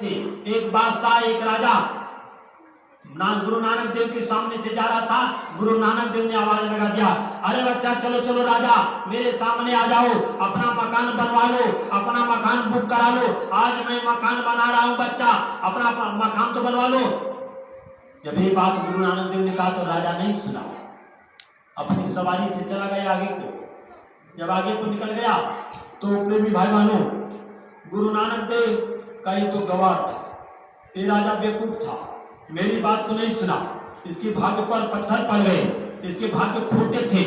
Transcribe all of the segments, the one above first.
थे। एक बादशाह, एक राजा गुरु नानक देव के सामने से जा रहा था। गुरु नानक देव ने आवाज लगा दिया, अरे बच्चा चलो चलो राजा मेरे सामने आ जाओ, अपना मकान बनवा लो, अपना मकान बुक करा लो। आज मैं मकान बना रहा हूँ बच्चा, अपना मकान तो बनवा लो। जब ये बात गुरु नानक देव ने कहा तो राजा नहीं सुना, अपनी सवारी से चला गया आगे को। जब आगे को निकल गया तो प्रेमी भाई बहनों, गुरु नानक देव का ये तो गवार था, ये राजा बेवकूफ था, मेरी बात को नहीं सुना। इसके भाग्य पर पत्थर पड़ गए, इसके भाग्य खोटे थे।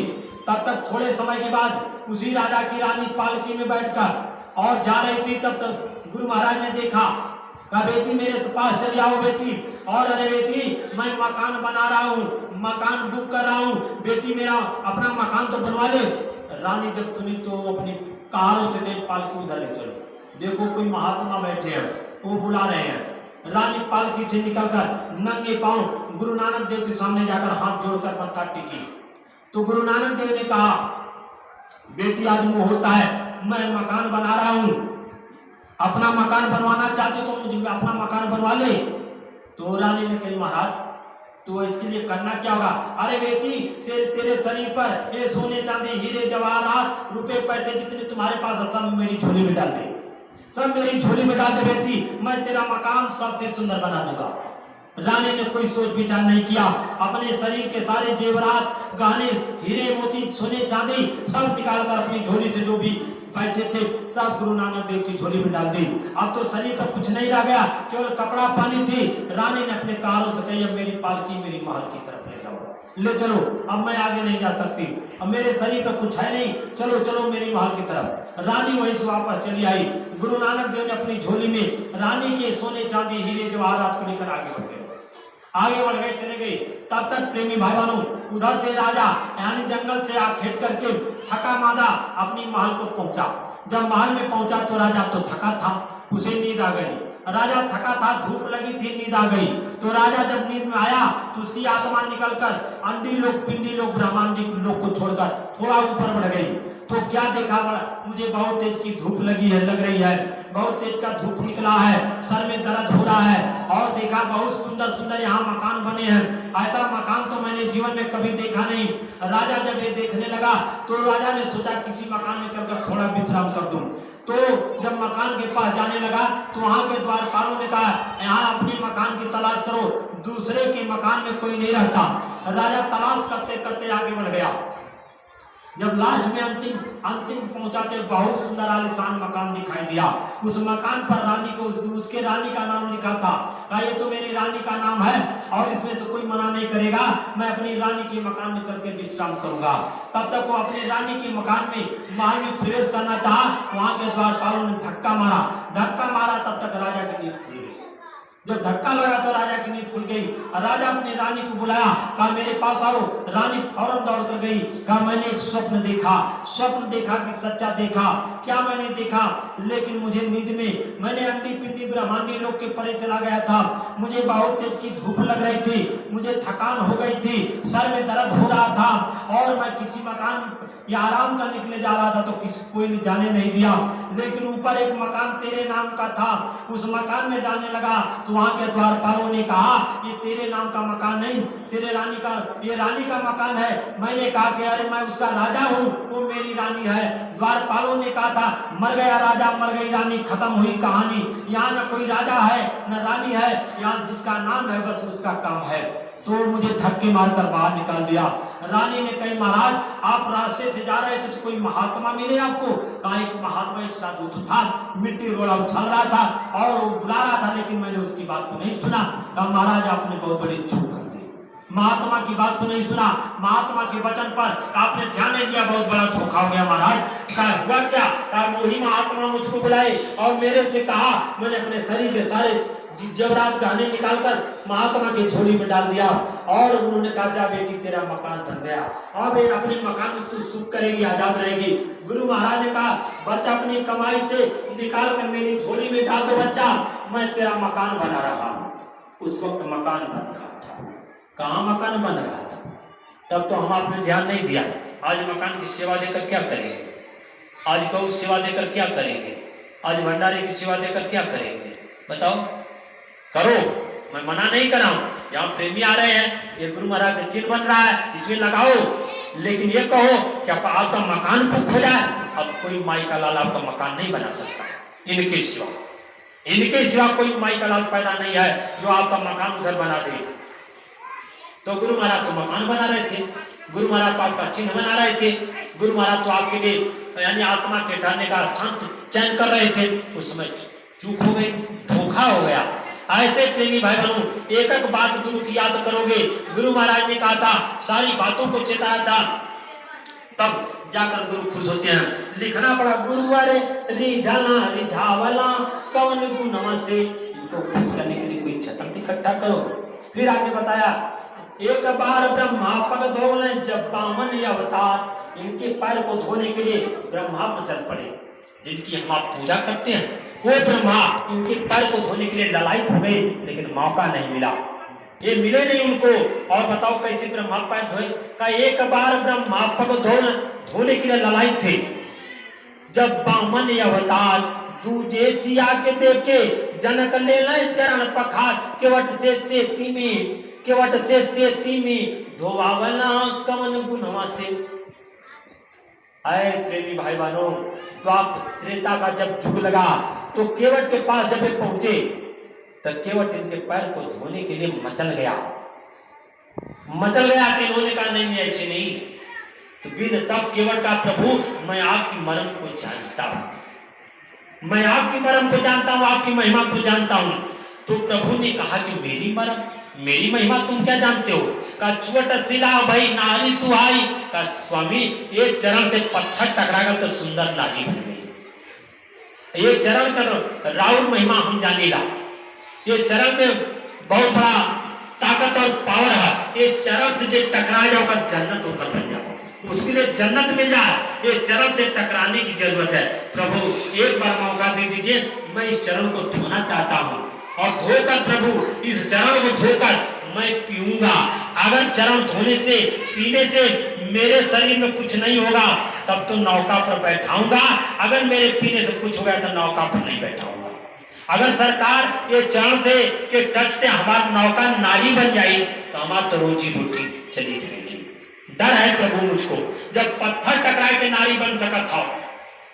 तब तक थोड़े समय के बाद उसी राजा की रानी पालकी में बैठकर और जा रही थी। तब तक गुरु महाराज ने देखा, कहा बेटी मेरे पास चली आओ बेटी। और अरे बेटी मैं मकान बना रहा हूँ, मकान बुक कर रहा हूँ, बेटी मेरा अपना मकान तो बनवा ले। रानी जब सुनी तो अपनी कारों से कहीं पालकी उधर ले चलो, देखो कोई महात्मा बैठे हैं, वो बुला रहे हैं। रानी पालकी से निकलकर नंगे पांव गुरु नानक देव के सामने जाकर हाथ जोड़कर मत्था टेकी। तो गुरु नानक देव ने कहा, बेटी आज मुहूर्त है, मैं मकान बना रहा हूं, अपना मकान बनवाना चाहते तो मुझे अपना मकान बनवा ले। तो रानी ने कहा महाराज तो इसके लिए करना क्या होगा? अरे बेटी से तेरे शरीर पर ये सोने चांदी हीरे जवाहरात रुपए पैसे जितने तुम्हारे पास है सब मेरी झोली में डाल दे, सब मेरी झोली में डाल दे बेटी, मैं तेरा मकान सबसे सुंदर बना दूंगा। रानी ने कोई सोच विचार नहीं किया, अपने शरीर के सारे जेवरात गहने हीरे मोती सोने चांदी सब निकालकर अपनी झोली से जो भी पैसे थे सब गुरु नानक देव की झोली में डाल दी। अब तो शरीर पर कुछ नहीं रह गया, केवल कपड़ा पानी थी। रानी ने अपने कारों से कही, अब मेरी पालकी मेरी महल की तरफ ले जाओ, ले चलो, अब मैं आगे नहीं जा सकती, अब मेरे शरीर का कुछ है नहीं, चलो चलो मेरी महल की तरफ। रानी वहीं से वापस चली आई। गुरु नानक देव ने अपनी झोली में रानी के सोने चांदी हीरे जवाहरात को लेकर आगे बढ़ गए, आगे बढ़ गए, चले गए। तब तक प्रेमी भाई बहनों उधर से राजा यानी जंगल से आग खेत करके थका मादा अपनी महल को पहुंचा। जब महल में पहुंचा तो राजा तो थका था, उसे नींद आ गई। राजा थका था, धूप लगी थी, नींद आ गई। तो राजा जब नींद में आया तो उसकी आत्मा निकलकर अंडी लोग, पिंडी लोग, ब्रह्मांडी लोग को छोड़कर थोड़ा ऊपर बढ़ गई। तो क्या देखा, मुझे बहुत तेज की धूप लगी है, लग रही है, बहुत तेज का धूप निकला है, सर में दर्द हो रहा है। और देखा बहुत सुंदर सुंदर यहाँ मकान बने हैं, ऐसा मकान तो मैंने जीवन में कभी देखा नहीं। राजा जब ये देखने लगा तो राजा ने सोचा किसी मकान में चलकर थोड़ा विश्राम कर दूं। तो जब मकान के पास जाने लगा तो वहां के द्वारपालों ने कहा, यहाँ अपने मकान की तलाश करो, दूसरे के मकान में कोई नहीं रहता। राजा तलाश करते करते आगे बढ़ गया। जब लास्ट में अंतिम पहुंचाते बहुत सुंदर आलीशान मकान दिखाई दिया। उस मकान पर रानी को उसके रानी का नाम लिखा था। कहा ये तो मेरी रानी का नाम है और इसमें तो कोई मना नहीं करेगा, मैं अपनी रानी के मकान में चलकर विश्राम करूंगा। तब तक वो अपने रानी के मकान में महल में प्रवेश करना चाहा, वहां के द्वारपालों ने धक्का मारा। तब तक राजा की नींद खुल गई। जब धक्का लगा तो राजा की नींद खुल गई। राजा अपनी रानी को बुलाया, कहा मेरे पास आओ। रानी फौरन दौड़ कर गई, कहा मैंने एक स्वप्न देखा कि सच्चा देखा। क्या मैंने देखा? लेकिन मुझे नींद में मैंने अंडी पिंडी ब्रह्मांडी लोग के परे चला गया था, मुझे बहुत तेज की धूप लग रही थी, मुझे थकान हो गई थी, सर में दर्द हो रहा था और मैं किसी मकान या आराम करने के लिए जा रहा था तो कोई ने जाने नहीं दिया। लेकिन ऊपर एक मकान तेरे नाम का था, उस मकान में जाने लगा तो वहां के द्वारपालों ने कहा ये तेरे नाम का मकान नहीं, तेरे रानी का, ये रानी का मकान है। मैंने कहा कि अरे मैं उसका राजा हूँ, वो मेरी रानी है। द्वारपालों ने कहा था मर गया राजा, मर गई रानी, खत्म हुई कहानी। यहाँ न कोई राजा है न रानी है, यहाँ जिसका नाम है बस उसका काम है। तो मुझे धक्के मारकर बाहर निकाल दिया। रानी ने कही महाराज आप रास्ते से जा रहे थे तो कोई महात्मा मिले आपको? कहा एक महात्मा, एक साधु तो था, मिट्टी रोड़ा उछल रहा था और वो बुला रहा था, लेकिन मैंने उसकी बात को नहीं सुना। कहा महाराज आपने बहुत बड़ी चूक कर दी, महात्मा की बात को नहीं सुना, महात्मा के वचन पर आपने ध्यान नहीं दिया, बहुत बड़ा धोखा हो गया महाराज। कहा हुआ क्या? कहा वही महात्मा मुझको बुलाए और मेरे से कहा, मैंने अपने शरीर के सारे जवरात गहने निकालकर महात्मा की झोली में डाल दिया और उन्होंने कहा जा बेटी तेरा मकान बन गया, अब अपने मकान में तू सुख करेगी, आजाद रहेगी। गुरु महाराज ने कहा बच्चा अपनी कमाई से निकाल कर मेरी झोली में डाल दो बच्चा, मैं तेरा मकान बना रहा हूँ। उस वक्त मकान बन रहा था। कहाँ मकान बन रहा था? तब तो हम आपने ध्यान नहीं दिया। आज मकान की सेवा देकर क्या करेंगे? आज गौ सेवा देकर क्या करेंगे? आज भंडारे की सेवा देकर क्या करेंगे? बताओ। करो, मैं मना नहीं कर रहा हूं। यहाँ प्रेमी आ रहे हैं, ये गुरु महाराज का चिन्ह बन रहा है, इसमें लगाओ, लेकिन ये कहो कि आपका मकान बुक हो जाए। अब कोई माई का लाल आपका मकान नहीं बना सकता, इनके सिवा कोई माई का लाल पैदा नहीं है जो आपका मकान उधर बना दे। तो गुरु महाराज तो मकान बना रहे थे, गुरु महाराज तो आपका चिन्ह बना रहे थे, गुरु महाराज तो आपके लिए यानी आत्मा के ठहरने का स्थान चयन कर रहे थे। उसमें चूक हो गई, धोखा हो गया। ऐसे प्रेमी भाई बहनों, एक एक बात गुरु की याद करोगे। गुरु महाराज ने कहा था, सारी बातों को चेताया था, तब जाकर गुरु खुश होते हैं। लिखना पड़ा, गुरु अरे रिझाना रिझावला कवन गुणवा से, इनको खुश करने के लिए कोई छतंत इकट्ठा करो। फिर आगे बताया, एक बार ब्रह्मा पग धोने जब बामन अवतार, इनके पैर को धोने के लिए ब्रह्मा पर चल पड़े। जिनकी हम आप पूजा करते हैं वो ब्रह्मा इनके पैर को धोने के लिए ललायित हो गए, लेकिन मौका नहीं मिला, ये मिले नहीं उनको। और बताओ कैसे ब्रह्मा पैर धोए? का एक बार ब्रह्मा पग धोने के लिए ललायित थे, जब बामन अवतार दूजे सिया के देखे, जनक ले लय चरण पखार, केवट से सेती में धोवावला कमन गुणवा से। आए प्रेमी भाई बहनों, त्रेता का जब जुग लगा तो केवट के पास जब पहुंचे तो केवट इनके पैर को धोने के लिए मचल गया कि इन्होंने कहा नहीं ऐसे नहीं। तो बिन तब केवट का, प्रभु मैं आपकी मर्म को जानता हूं, मैं आपकी मर्म को जानता हूं, आपकी महिमा को जानता हूं। तो प्रभु ने कहा कि मेरी महिमा तुम क्या जानते हो? का चुवट शिला भाई नारी सुहाई, का स्वामी ये चरण से पत्थर टकराकर तो सुंदर नारी बन गई। ये चरण कर राउर महिमा हम जानीला, ये चरण में बहुत बड़ा ताकत और पावर है। ये चरण से जो टकरा जाओगा जन्नत होकर बन जाओ, उसके लिए जन्नत मिल जाए, ये चरण से टकराने की जरूरत है। प्रभु एक बार मौका दे दीजिए, मैं इस चरण को धोना चाहता हूँ, और धोकर प्रभु इस चरण को धोकर मैं पीऊंगा। अगर चरण धोने से पीने से मेरे शरीर में कुछ नहीं होगा तब तो नौका पर बैठाऊंगा, अगर मेरे पीने से कुछ हो गया तो नौका पर नहीं बैठाऊंगा। अगर सरकार ये चरण से के टच से हमारी नौका नारी बन जाए तो हमारी तो रोजी रोटी चली जाएगी। डर है प्रभु मुझको, जब पत्थर टकराए के नारी बन सका था,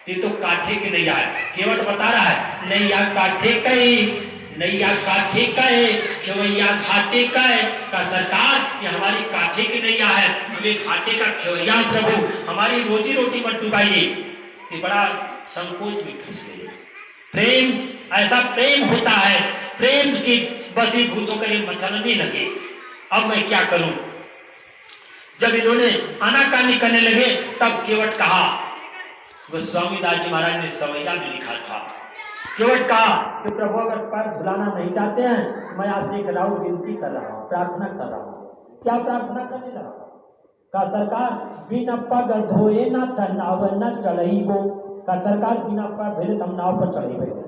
ये तो काठे की नैया है। केवट बता रहा है, नैया काठे का ही, नैया काठे का है, खेवैया घाटे का है। का सरकार ये हमारी काठे की नैया है, हमें घाटे का खेवैया प्रभु, हमारी रोजी रोटी मत डुबाइए। ये बड़ा संकोच में फंस गए। प्रेम, ऐसा प्रेम होता है, प्रेम की वशीभूत होकर ये मचलने लगे। अब मैं क्या करूं? जब इन्होंने आनाकानी करने लगे तब केवट कहा, गोस्वामी दास जी महाराज ने सवैया में लिखा था, केवट कहा कि प्रभु अगर पैर धुलाना नहीं चाहते हैं, मैं आपसे एक राउर विनती कर रहा हूँ, प्रार्थना कर रहा हूँ। क्या प्रार्थना करने लगा? का सरकार बिना पग धोए ना त नाव न चढ़ी गो, का सरकार बिना पैर धोए हम नाव पर चढ़ी गए।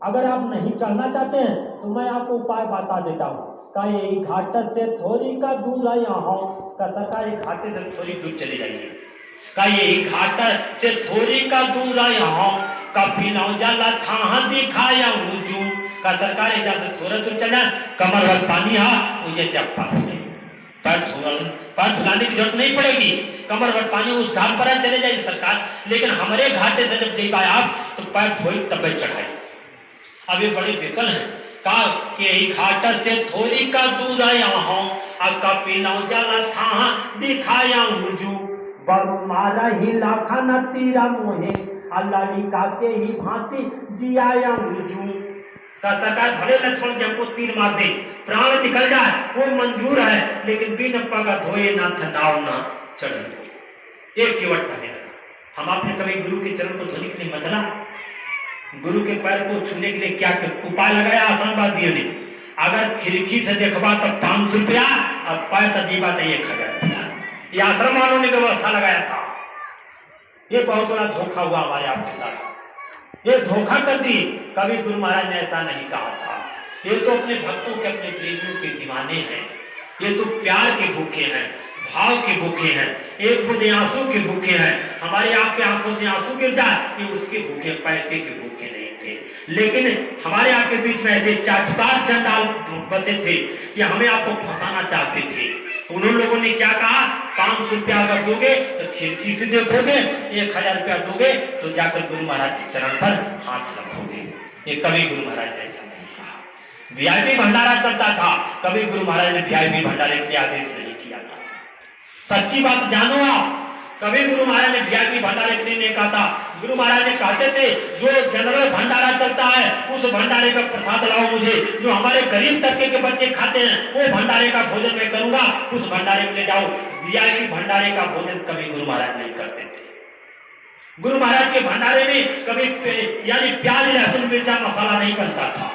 अगर आप नहीं चढ़ना चाहते हैं तो मैं आपको उपाय बता देता हूँ। का ये घाट से थोड़ी का दूर है यहाँ, का सरकार ये घाटे से थोड़ी दूर चले जाइए। का ये घाट से थोड़ी का दूर है यहाँ, कभी नौ जाला था दिखाया मुझू, का सरकार से थोड़ा दूर चल जाए, कमर भर पानी है मुझे से आप पार हो जाए। पैर धुलाने की जरूरत नहीं पड़ेगी, कमर भर पानी उस घाट पर चले जाए सरकार। लेकिन हमारे घाटे से जब देख आप तो पैर धोई तब चढ़ाई। अब ये बड़े विकल हैं, का के घाट से थोड़ी का दूर है यहाँ, अब कभी नौ जाला था दिखाया मुझू, बारू मारा ही लाखा न तीरा मोहे, अल्लाह का के ही भांति जियाया मुझू। का सरकार भले लक्ष्मण जी हमको तीर मार दे, प्राण निकल जाए, वो मंजूर है, लेकिन बिन पग धोए ना नाव ना चढ़े। एक केवट कहने लगा, हम आपने कभी गुरु के चरण को धोने के लिए मचला? गुरु के पैर को छूने के लिए क्या उपाय लगाया आश्रमवादियों ने? अगर खिड़की से देखबा तो 500 रुपया, और पैर तजीबा तो 1000 रुपया। ये आश्रम वालों ने व्यवस्था लगाया था। ये बहुत बड़ा धोखा हुआ हमारे आपके साथ, ये धोखा कर दी। कभी गुरु महाराज ने ऐसा नहीं कहा था। ये तो अपने भक्तों के, अपने प्रेमियों के दीवाने हैं, ये तो प्यार के भूखे हैं, भाव के भूखे हैं, एक बूंद आंसू के भूखे हैं। हमारे आपके आंखों से आंसू गिर जाए, ये उसके भूखे, पैसे के भूखे नहीं थे। थे। लेकिन हमारे आपके बीच में ऐसे चाटुकार चंडाल बसे थे कि हमें आपको फंसाना चाहते थे। उन लोगों ने क्या कहा, 500 रुपया अगर दोगे तो खिड़की से देखोगे, 1000 रुपया दोगे तो जाकर गुरु महाराज के चरण पर हाथ रखोगे। ये कभी गुरु महाराज ने ऐसा नहीं कहा। वीआईपी भंडारा चलता था, कभी गुरु महाराज ने वीआईपी भंडारे के लिए आदेश नहीं किया था। सच्ची बात जानो आप, कभी गुरु महाराज ने वीआईपी भंडारे के लिए नहीं कहा था। गुरु महाराज ने कहते थे जो जनरल भंडारा चलता है उस भंडारे का प्रसाद लाओ मुझे, जो हमारे गरीब तबके के बच्चे खाते हैं वो भंडारे का भोजन मैं करूंगा, उस भंडारे में ले जाओ। वीआईपी भंडारे का भोजन कभी गुरु महाराज नहीं करते थे। गुरु महाराज के भंडारे में कभी यानी प्याज लहसुन मिर्चा मसाला नहीं बनता था।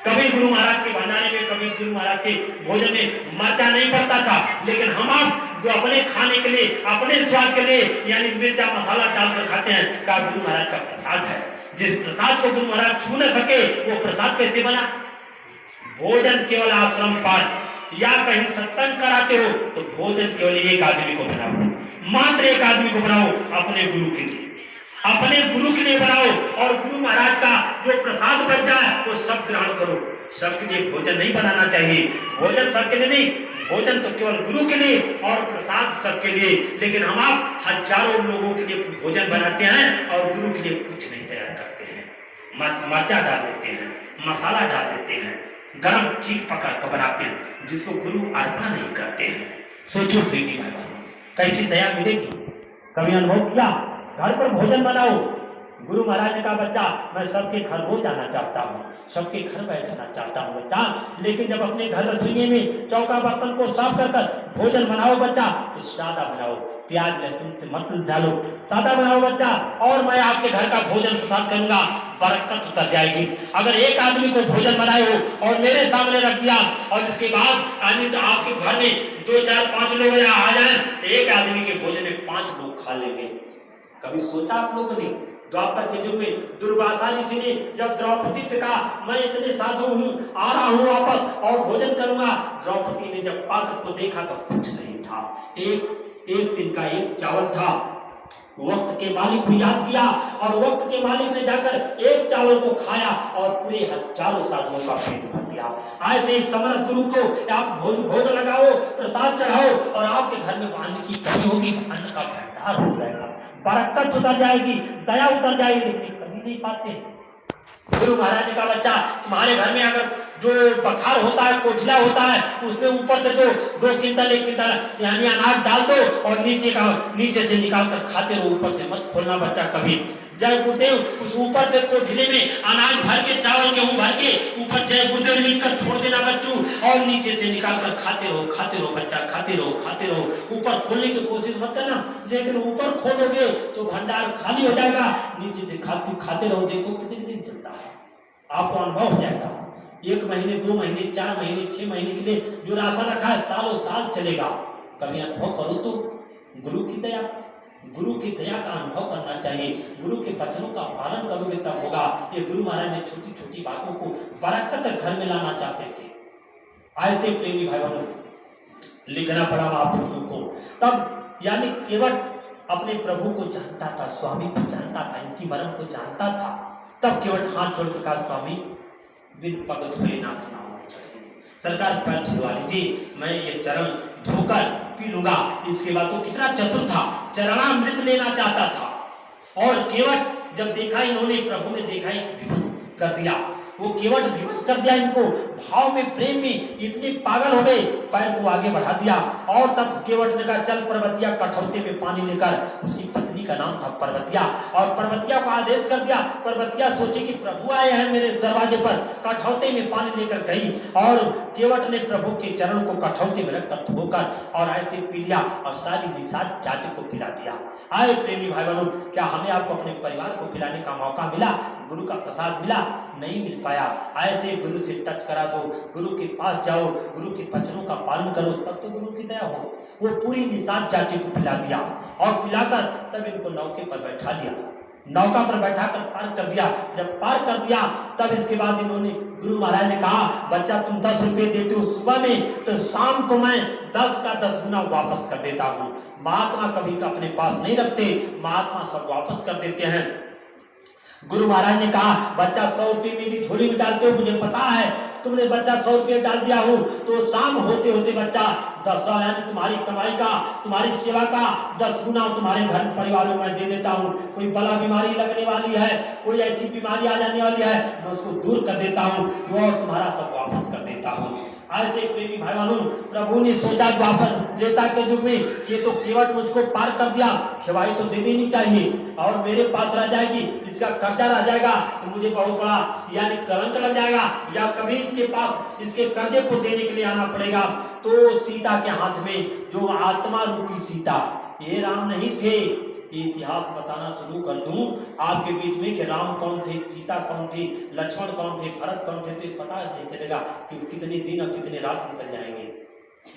कभी गुरु महाराज के भंडारे में, कभी गुरु महाराज के भोजन में मर्चा नहीं पड़ता था। लेकिन हम आप जो अपने खाने के लिए, अपने स्वाद के लिए यानी मिर्चा मसाला डालकर खाते हैं, का गुरु महाराज का प्रसाद है। जिस प्रसाद को गुरु महाराज छू न सके वो प्रसाद कैसे बना? भोजन केवल आश्रम पर या कहीं सत्संग कराते हो तो भोजन केवल एक आदमी को बनाओ, मात्र एक आदमी को बनाओ, अपने गुरु के लिए, अपने गुरु के लिए बनाओ। और गुरु महाराज का जो प्रसाद बच जाए वो सब ग्रहण करो। सबके लिए भोजन नहीं बनाना चाहिए, भोजन सबके लिए नहीं, भोजन तो केवल गुरु के लिए और प्रसाद सबके लिए। लेकिन हम आप हजारों लोगों के लिए भोजन बनाते हैं और गुरु के लिए कुछ नहीं तैयार करते हैं। मर्चा डाल देते हैं, मसाला डाल देते हैं, गरम चीज पका कर बनाते हैं जिसको गुरु अर्पण नहीं करते हैं। सोचो प्रेमी भाई बहनों, कैसी दया मिलेगी? कभी अनुभव किया? घर पर भोजन बनाओ, गुरु महाराज ने कहा बच्चा मैं सबके घर रोज जाना चाहता हूँ, सबके घर बैठना चाहता हूँ बच्चा, लेकिन जब अपने घर रसोई में चौका बर्तन को साफ कर भोजन बनाओ बच्चा तो सादा बनाओ, प्याज लहसुन से मत डालो, सादा बनाओ बच्चा, और मैं आपके घर का भोजन प्रसाद करूंगा, बरकत उतर जाएगी। अगर एक आदमी को भोजन बनाए हो और मेरे सामने रख दिया और इसके बाद यानी तो आपके घर में 2 4 5 लोग आ जाए तो एक आदमी के भोजन में 5 लोग खा लेंगे। कभी सोचा आप लोगों ने? द्वापर के युग में दुर्वासा ऋषि ने जब द्रौपदी से कहा मैं इतने साधु हूँ, आ रहा हूँ वापस और भोजन करूंगा, द्रौपदी ने जब पात्र को देखा तो कुछ नहीं था, एक दिन का एक चावल था। वक्त के मालिक को याद किया और वक्त के मालिक ने जाकर एक चावल को खाया और पूरे हजारों साधुओं का पेट भर दिया। ऐसे ही समर्थ गुरु को आप भोग लगाओ, प्रसाद चढ़ाओ और आपके घर में अन्न की कमी होगी, अन्न का भंडार हो जाएगा, बरकत उतर जाएगी, दया उतर जाएगी। लेकिन कभी नहीं पाते। गुरु महाराज ने कहा बच्चा तुम्हारे घर में अगर जो बखार होता है, कोठिला होता है, उसमें ऊपर से जो 2 क्विंटल 1 क्विंटल यानी अनाज डाल दो और नीचे से निकाल कर खाते रहो, ऊपर से मत खोलना बच्चा कभी। जय गुरुदेव उस ऊपर से कोठिले में अनाज भर के, चावल गेहूं भर के ऊपर जय गुरुदेव लिख कर छोड़ देना बच्चों, और नीचे से निकाल कर खाते रहो बच्चा, खाते रहो। ऊपर खोलने की कोशिश मत करना, लेकिन ऊपर खोलोगे तो भंडार खाली हो जाएगा, नीचे से खाते रहो। देखो कितने दिन चलता है, आपको अनुभव हो जाएगा। 1 महीने 2 महीने 4 महीने 6 महीने के लिए जो राशन रखा है सालों साल चलेगा। कभी अनुभव करो तो गुरु की दया का अनुभव करना चाहिए। गुरु के वचनों का पालन करोगे तब होगा। ये गुरु महाराज ने छोटी छोटी बातों को बरकत घर में लाना चाहते थे। ऐसे प्रेमी भाई बहनों लिखना पड़ा महापुरुषों को। तब यानी केवल अपने प्रभु को जानता था, स्वामी को जानता था, इनकी मर्म को जानता था, तब केवल हाथ छोड़कर कहा स्वामी बिन पग धोए नाथ ना होने चाहिए, सरकार पैर धुलवा लीजिए, मैं ये चरण धोकर पी लूंगा। इसके बाद तो कितना चतुर था, चरणामृत लेना चाहता था। और केवट जब देखा इन्होंने, प्रभु ने देखा विवश कर दिया, वो केवट विवश कर दिया इनको, भाव में प्रेम में इतने पागल हो गए, पैर को आगे बढ़ा दिया। और तब केवट ने कहा चल पर्वतिया, कठौते में पानी लेकर, उसकी पत्नी का नाम था पर्वतिया, और पर्वतिया को आदेश कर दिया। पर्वतिया सोचे कि प्रभु आए हैं मेरे दरवाजे पर, कठौते में पानी लेकर गई और केवट ने प्रभु के चरण को कठौते में रखकर धोकर और ऐसे पी लिया और सारी निषाद जाति को पिला दिया। आए प्रेमी भाई बहनों, क्या हमें आपको अपने परिवार को पिलाने का मौका मिला? गुरु का प्रसाद मिला? नहीं मिल पाया। ऐसे गुरु से टच करा दो, गुरु के पास जाओ, गुरु के वचनों का पालन करो, तब तो गुरु की दया हो। वो पूरी निषाद जाति को पिला दिया और पिलाकर तब इनको नौके पर बैठा दिया, नौका पर बैठाकर पार कर दिया। जब पार कर दिया तब इसके बाद इन्होंने, गुरु महाराज ने कहा बच्चा तुम 10 रुपये देते हो सुबह में, तो शाम को मैं 10 का 10 गुना वापस कर देता हूँ। महात्मा कभी का अपने पास नहीं रखते, महात्मा सब वापस कर देते हैं। गुरु महाराज ने कहा, बच्चा 100 रुपये मेरी झोली में डालते हो, मुझे पता है तुमने बच्चा 100 रुपये डाल दिया हो, तो शाम होते होते बच्चा 10 यानी तुम्हारी कमाई का, तुम्हारी सेवा का 10 गुना तुम्हारे घर परिवार में मैं दे देता हूँ। कोई बला बीमारी लगने वाली है, कोई ऐसी बीमारी आ जाने वाली है, मैं उसको दूर कर देता हूँ और तुम्हारा सब वापस कर देता हूँ। ऐसे प्रेमी भाई बहनों, प्रभु ने सोचा द्वापर त्रेता के युग में ये तो केवट मुझको पार कर दिया, खिवाई तो दे देनी चाहिए और मेरे पास रह जाएगी, इसका कर्जा रह जाएगा तो मुझे बहुत बड़ा यानी कलंक लग जाएगा, या कभी इसके पास इसके कर्जे को देने के लिए आना पड़ेगा। तो सीता के हाथ में जो आत्मा रूपी सीता, ये राम नहीं थे। इतिहास बताना शुरू कर दूं आपके बीच में कि राम कौन थे, सीता कौन थी, लक्ष्मण कौन थे, भरत कौन थे, तो पता नहीं चलेगा कि कितने दिन और कितने रात निकल जाएंगे।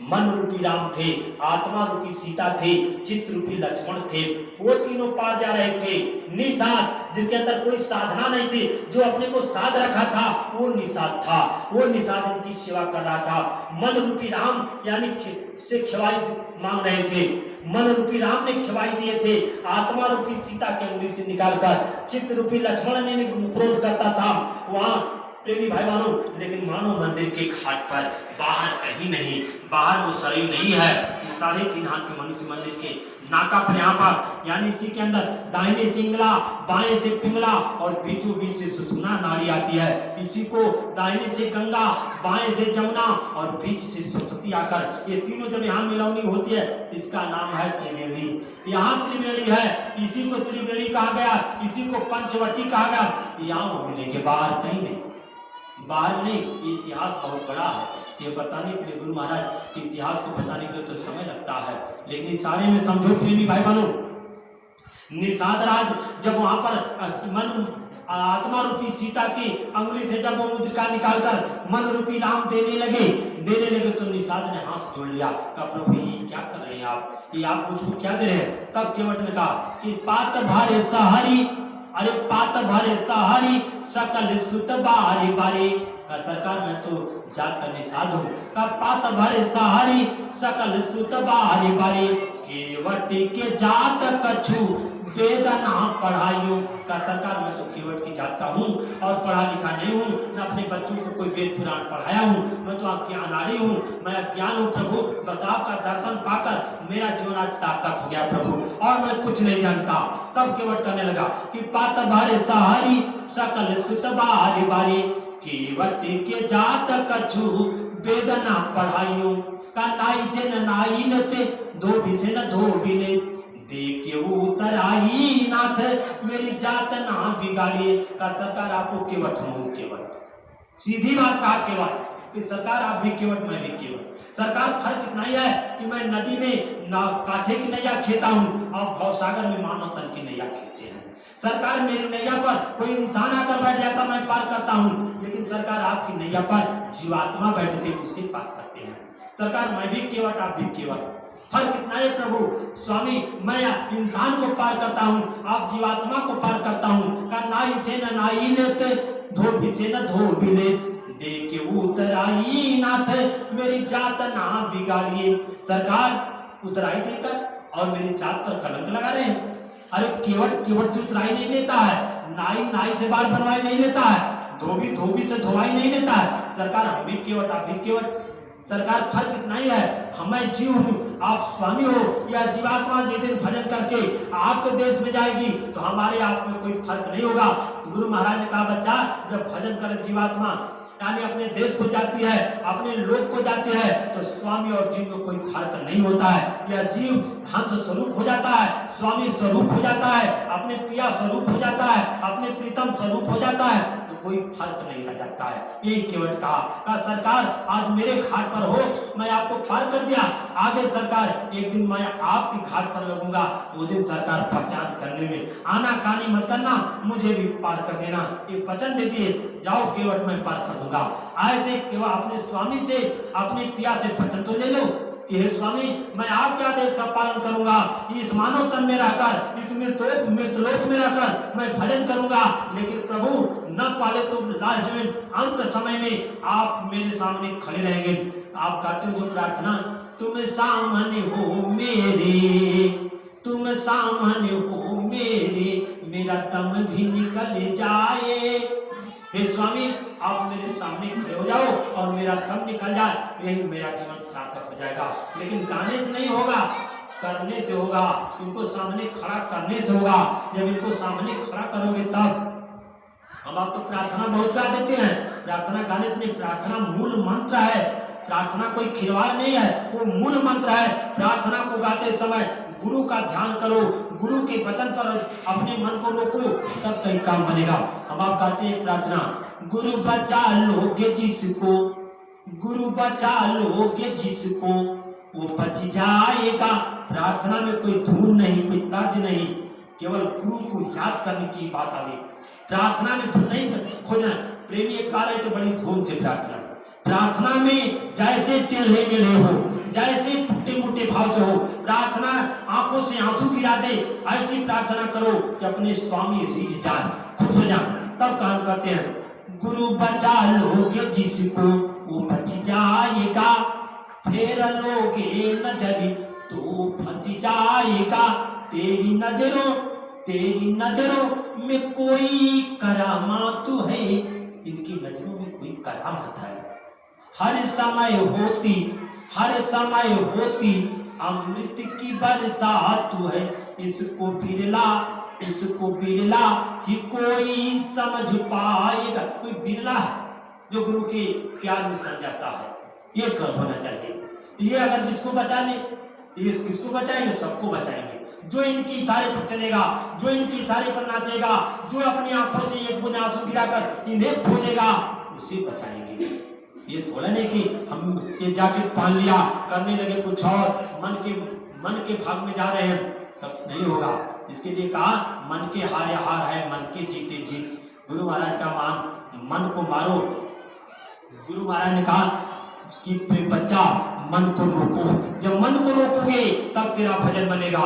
मन रूपी राम थे, आत्मा रूपी सीता थे, चित्त रूपी लक्ष्मण थे। वो तीनों पार जा रहे थे। निषाद, जिसके अंदर कोई साधना नहीं थी, जो अपने को साध रखा था वो निषाद था, वो निषाद इनकी सेवा कर रहा था। मन रूपी राम यानी से खिवाई मांग रहे थे, मन रूपी राम ने खिवाई दिए थे, आत्मा रूपी सीता के उंगली से निकालकर चित्त रूपी लक्ष्मण ने क्रोध करता था वहां प्रेमी भाई बहनों। लेकिन मानव मंदिर के घाट पर बाहर कहीं नहीं, बाहर वो शरीर नहीं है। इस 3.5 हाथ के मनुष्य मंदिर के नाका पर यहाँ पर यानी इसी के अंदर दाहिने से इंगला, बाएं से पिंगला और बीचों बीच से सुषुम्ना नाली आती है। इसी को दाहिने से गंगा, बाएं से जमुना और बीच से सरस्वती आकर ये तीनों जब यहाँ मिलौनी होती है, इसका नाम है त्रिवेणी। यहाँ त्रिवेणी है, इसी को त्रिवेणी कहा गया, इसी को पंचवटी कहा गया। यहाँ मिलेंगे, बाहर कहीं नहीं, बाहर नहीं। इतिहास बहुत बड़ा है, ये बताने के लिए गुरु महाराज इतिहास को बताने के लिए तो समय लगता है, लेकिन इस सारे में समझो प्रेमी भाई बहनों, निषाद राज जब वहां पर मन आत्मा रूपी सीता की अंगुली से जब वो मुद्रिका निकालकर मन रूपी राम देने लगे तो निषाद ने हाथ जोड़ लिया, कहा प्रभु ये क्या कर रहे हैं आप, ये आप मुझको क्या दे रहे हैं। तब केवट ने कहा कि पात भारे सहारी, अरे पात भारे सहारी सकल सुत बारी बारी। सरकार मैं तो जात का निषाद हूँ, पात भरे सहारी सकल सुत बारी बारी। केवट के जात कछु वेद ना पढ़ाइयो, का सरकार मैं तो केवट की जात का हूँ और पढ़ा लिखा नहीं हूँ, मैं अपने बच्चों को कोई वेद पुराण पढ़ाया हूँ, मैं तो आपकी अनाड़ी हूँ, मैं अज्ञान हूँ प्रभु। बस आपका दर्शन पाकर मेरा जीवन आज सार्थक हो गया प्रभु, और मैं कुछ नहीं जानता। तब केवट करने लगा कि पात भारे सहारी सकल सुत बारी बारी। केवट के जात कछु वेद ना पढ़ाइयो, का नाई से न नाई लेते, धोबी से न धोबी ले। देखे उतर आई नाथ मेरी जात ना बिगाड़िए, का सरकार आपको केवट हूँ केवट। सीधी बात कहा केवट कि सरकार आप भी केवट मैं भी केवट। सरकार फर्क इतना ही है कि मैं नदी में कांठे की नैया खेता हूँ और भवसागर में मानव तन की नैया खेते हैं। सरकार मेरी नैया पर कोई इंसान आकर बैठ जाता मैं पार करता हूँ, लेकिन सरकार आपकी नैया पर जीवात्मा बैठते उसे पार करते हैं। सरकार मैं भी केवट आप भी केवट, फर्क इतना है प्रभु। स्वामी मैं इंसान को पार करता हूँ, आप जीवात्मा को पार करता हूँ। का नाई से न नाई लेते, धोबी से न धोबी ले। देके उतराई नाथ मेरी जात ना बिगाड़िए, सरकार उतराई देकर और मेरी जात पर कलंक लगा रहे हैं। अरे केवट केवट से उतराई नहीं लेता है, नाई नाई से बाल बनवाई नहीं लेता है, धोबी धोबी से धोवाई नहीं लेता है। सरकार हम भी केवट आप भी केवट। सरकार फर्क इतना ही है, हमें जीव हूँ आप स्वामी हो, या जीवात्मा जिस दिन भजन करके आपके देश में जाएगी तो हमारे आप में कोई फर्क नहीं होगा। तो गुरु महाराज ने कहा बच्चा जब भजन करे जीवात्मा यानी अपने देश को जाती है, अपने लोक को जाती है, तो स्वामी और जीव में कोई फर्क नहीं होता है। यह जीव हंस स्वरूप हो जाता है, स्वामी स्वरूप हो जाता है, अपने पिया स्वरूप हो जाता है, अपने प्रीतम स्वरूप हो जाता है, तो कोई फर्क नहीं रह जाता है। यही केवट कहा सरकार आज मेरे घाट पर हो, मैं आपको पार कर दिया, आगे सरकार एक दिन मैं आपके घाट पर लगूंगा, वो दिन सरकार पहचान करने में आना कानी मत करना, मुझे भी पार कर देना। ये वचन दे दिए जाओ केवट मैं पार कर दूंगा। ऐसे केवट अपने स्वामी से अपने पिया से वचन तो ले लो कि हे स्वामी मैं आपके आदेश का पालन करूंगा, इस मानव तन में रहकर, इस मृतलोक में रहकर मैं भजन करूंगा। लेकिन प्रभु न पाले तो लास्ट में अंत समय में आप मेरे सामने खड़े रहेंगे। आप गाते हो जो प्रार्थना, तुम सामने हो मेरे, तुम सामने हो मेरे, मेरा दम भी निकल जाए। हे स्वामी, आप मेरे सामने खड़े हो जाओ और मेरा दम निकल जाए, यही मेरा जीवन सार्थक हो जाएगा। लेकिन गाने से नहीं होगा, करने से होगा। इनको सामने खड़ा करने से होगा। जब इनको सामने खड़ा करोगे तब। हम आप तो प्रार्थना बहुत गा देते हैं, प्रार्थना गाने से नहीं, प्रार्थना मूल मंत्र है। प्रार्थना कोई खिलवाड़ नहीं है, वो मूल मंत्र है। प्रार्थना को गाते समय गुरु का ध्यान करो, गुरु के वचन पर अपने मन को रोको, तब कहीं काम बनेगा। हम आप गाते हैं प्रार्थना, गुरु बचा लोगे जिसको, गुरु बचा लोगे जिसको, वो बच जाएगा। प्रार्थना में कोई धुन नहीं, कोई तर्ज नहीं, केवल गुरु को याद करने की बात आ गई। प्रार्थना में धुन नहीं खोजना। प्रेमी एक गा रहे थे बड़ी धुन से प्रार्थना। प्रार्थना में जैसे टेढ़े मेढ़े हो, जैसे टूटे मुट्टे भाव से हो, प्रार्थना आंखों से आंसू गिरा दे, ऐसी प्रार्थना करो कि अपने स्वामी रिझ जाए, खुश हो जाए। तब काम करते हैं, गुरु बचा लोगे जिसको, वो बच जाएगा। फेर लोगे नजर तो फंस जाएगा। तेरी नजरों में कोई करामात है, इनकी नजरों में कोई करामात है। हर समय होती अमृत की बरसात है। इसको बिरला ही कोई समझ पाएगा। कोई बिरला है जो गुरु के प्यार में सम जाता है, ये कब होना चाहिए। ये अगर जिसको बचा ले, ये किसको बचाएंगे, सबको बचाएंगे। जो इनकी इशारे पर चलेगा, जो इनकी इशारे पर नाचेगा, जो अपनी आंखों से एक बूंद आंसू गिराकर इन्हें खोजेगा, उसे बचाएंगे। ये थोड़ा नहीं कि हम ये जैकेट पहन लिया, करने लगे कुछ और, मन के भाग में जा रहे हैं, तब नहीं होगा। इसके लिए कहा, मन के हारे हार है, मन के जीते जीत। गुरु महाराज का मन को मारो। गुरु महाराज ने कहा कि बच्चा मन को रोको, जब मन को रोकोगे तब तेरा भजन बनेगा।